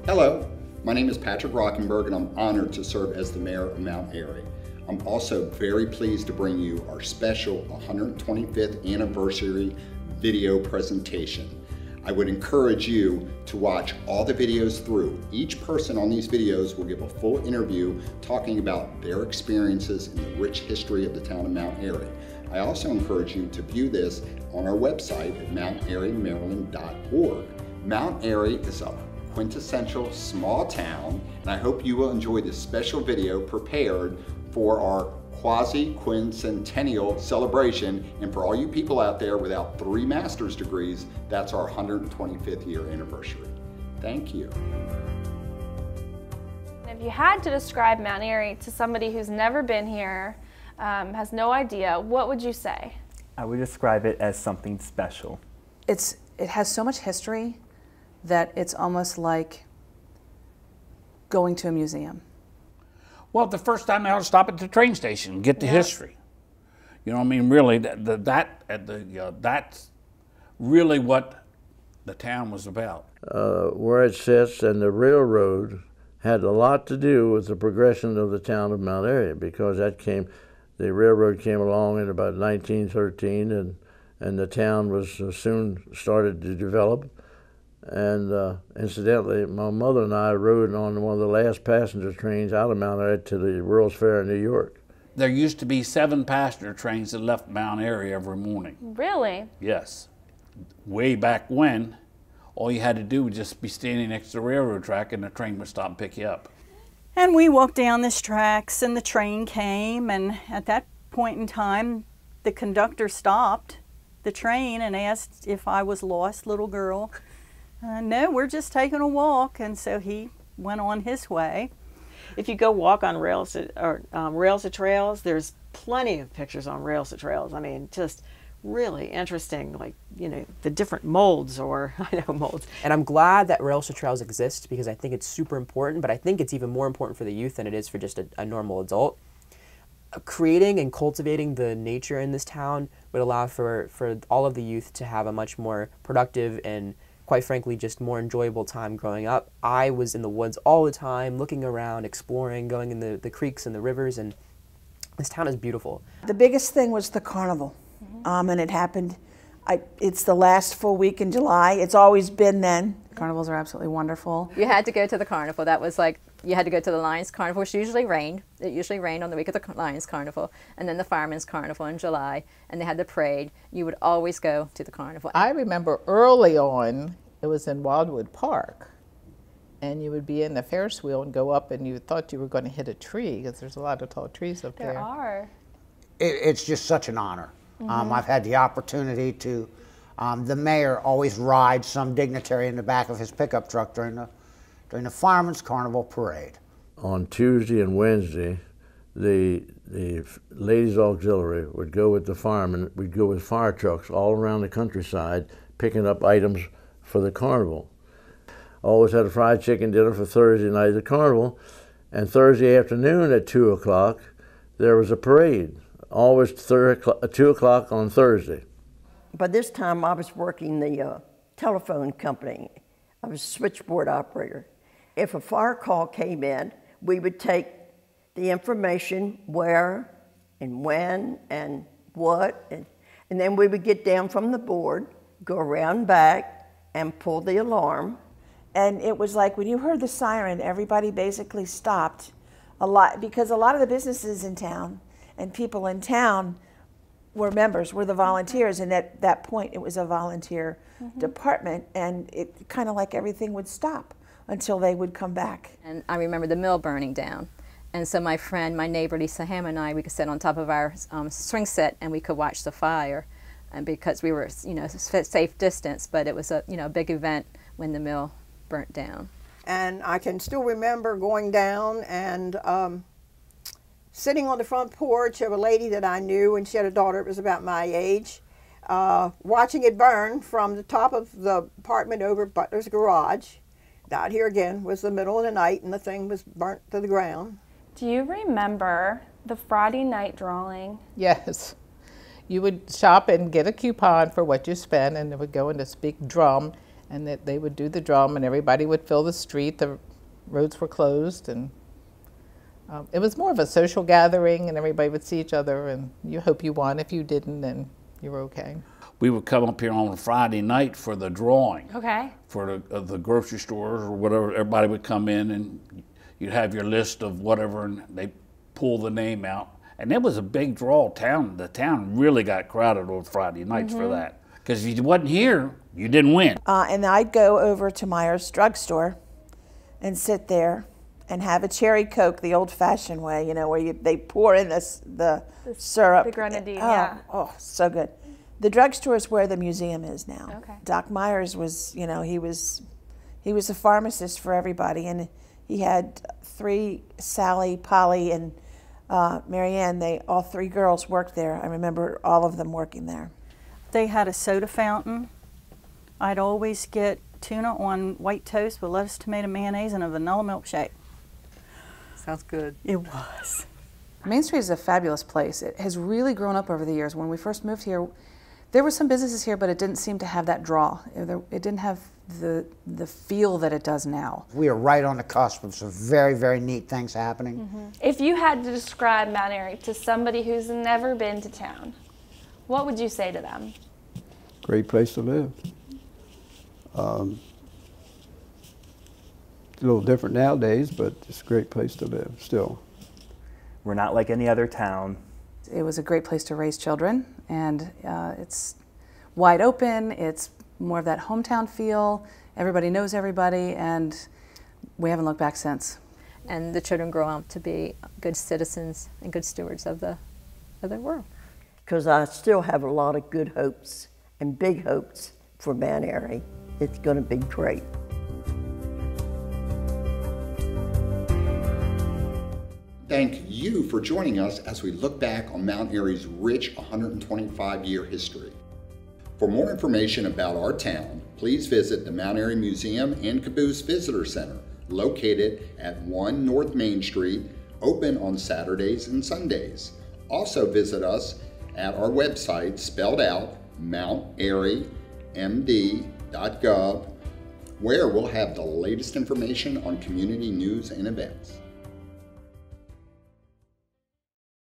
Hello, my name is Patrick Rockenberg and I'm honored to serve as the mayor of Mount Airy. I'm also very pleased to bring you our special 125th anniversary video presentation. I would encourage you to watch all the videos through. Each person on these videos will give a full interview talking about their experiences in the rich history of the town of Mount Airy. I also encourage you to view this on our website at mountairymaryland.org. Mount Airy is a quintessential small town, and I hope you will enjoy this special video prepared for our quasi-quincentennial celebration. And for all you people out there without 3 master's degrees, that's our 125th year anniversary. Thank you. If you had to describe Mount Airy to somebody who's never been here, has no idea, what would you say? I would describe it as something special. It has so much history that it's almost like going to a museum. Well, the first time I ought to stop at the train station and get the history. You know what I mean? Really, that's really what the town was about. Where it sits and the railroad had a lot to do with the progression of the town of Mount Airy, because the railroad came along in about 1913, and the town was soon started to develop. And incidentally, my mother and I rode on one of the last passenger trains out of Mount Airy to the World's Fair in New York. There used to be 7 passenger trains that left Mount Airy every morning. Really? Yes. Way back when, all you had to do was just be standing next to the railroad track and the train would stop and pick you up. And we walked down these tracks and the train came, and at that point in time, the conductor stopped the train and asked if I was lost, little girl. No, we're just taking a walk, and so he went on his way. If you go walk on rails to trails, there's plenty of pictures on rails to trails. I mean, just really interesting, like, you know, the different molds, or I know molds. And I'm glad that rails to trails exist, because I think it's super important, but I think it's even more important for the youth than it is for just a normal adult. Creating and cultivating the nature in this town would allow for all of the youth to have a much more productive and, quite frankly, just more enjoyable time growing up. I was in the woods all the time, looking around, exploring, going in the creeks and the rivers, and this town is beautiful. The biggest thing was the carnival, and it happened, it's the last full week in July. It's always been then. Carnivals are absolutely wonderful. You had to go to the carnival. That was like, you had to go to the Lions Carnival, which usually rained. It usually rained on the week of the Lions Carnival, and then the Fireman's Carnival in July, and they had the parade. You would always go to the carnival. I remember early on, it was in Wildwood Park, and you would be in the Ferris wheel and go up, and you thought you were going to hit a tree, because there's a lot of tall trees up there. There are. It's just such an honor. I've had the opportunity to, the mayor always rides some dignitary in the back of his pickup truck during the Fireman's Carnival Parade. On Tuesday and Wednesday, the Ladies Auxiliary would go with the firemen. We'd go with fire trucks all around the countryside, picking up items for the carnival. Always had a fried chicken dinner for Thursday night at the carnival, and Thursday afternoon at 2 o'clock, there was a parade. Always 2 o'clock on Thursday. By this time, I was working the telephone company. I was a switchboard operator. If a fire call came in, we would take the information, where and when and what, and then we would get down from the board, go around back, and pull the alarm. And it was like when you heard the siren, everybody basically stopped a lot, because a lot of the businesses in town and people in town were members, were the volunteers, and at that point it was a volunteer department, and it kind of like everything would stop until they would come back. And I remember the mill burning down. And so my friend, my neighbor Lisa Ham and I, we could sit on top of our swing set and we could watch the fire. And because we were, you know, safe distance, but it was a, you know, big event when the mill burnt down. And I can still remember going down and sitting on the front porch of a lady that I knew, and she had a daughter that was about my age, watching it burn from the top of the apartment over Butler's garage. Out here again was the middle of the night, and the thing was burnt to the ground. Do you remember the Friday night drawing? Yes. You would shop and get a coupon for what you spent, and it would go in this big drum, And that they would do the drum and everybody would fill the street. The roads were closed, and it was more of a social gathering, and everybody would see each other, and you hope you won. If you didn't, then you were okay. We would come up here on a Friday night for the drawing. Okay. For the grocery stores or whatever. Everybody would come in and you'd have your list of whatever, and they pull the name out. And it was a big draw. The town really got crowded on Friday nights for that. Because if you wasn't here, you didn't win. And I'd go over to Myers drugstore and sit there and have a cherry Coke the old-fashioned way, you know, where they pour in the syrup. The grenadine, oh, yeah. Oh, so good. The drugstore is where the museum is now. Okay. Doc Myers was, you know, he was a pharmacist for everybody, and he had 3, Sally, Polly, and Marianne. All 3 girls worked there. I remember all of them working there. They had a soda fountain. I'd always get tuna on white toast with lettuce, tomato, mayonnaise, and a vanilla milkshake. Sounds good. It was. Main Street is a fabulous place. It has really grown up over the years. When we first moved here, there were some businesses here, but it didn't seem to have that draw. It didn't have the feel that it does now. We are right on the cusp of some very, very neat things happening. If you had to describe Mount Airy to somebody who's never been to town, what would you say to them? Great place to live. It's a little different nowadays, but it's a great place to live still. We're not like any other town. It was a great place to raise children, and it's wide open. It's more of that hometown feel. Everybody knows everybody, and we haven't looked back since. And the children grow up to be good citizens and good stewards of the world. Because I still have a lot of good hopes and big hopes for Mount Airy. It's going to be great. Thank you for joining us as we look back on Mount Airy's rich 125-year history. For more information about our town, please visit the Mount Airy Museum and Caboose Visitor Center, located at 1 North Main Street, open on Saturdays and Sundays. Also visit us at our website, spelled out, mountairymd.gov, where we'll have the latest information on community news and events.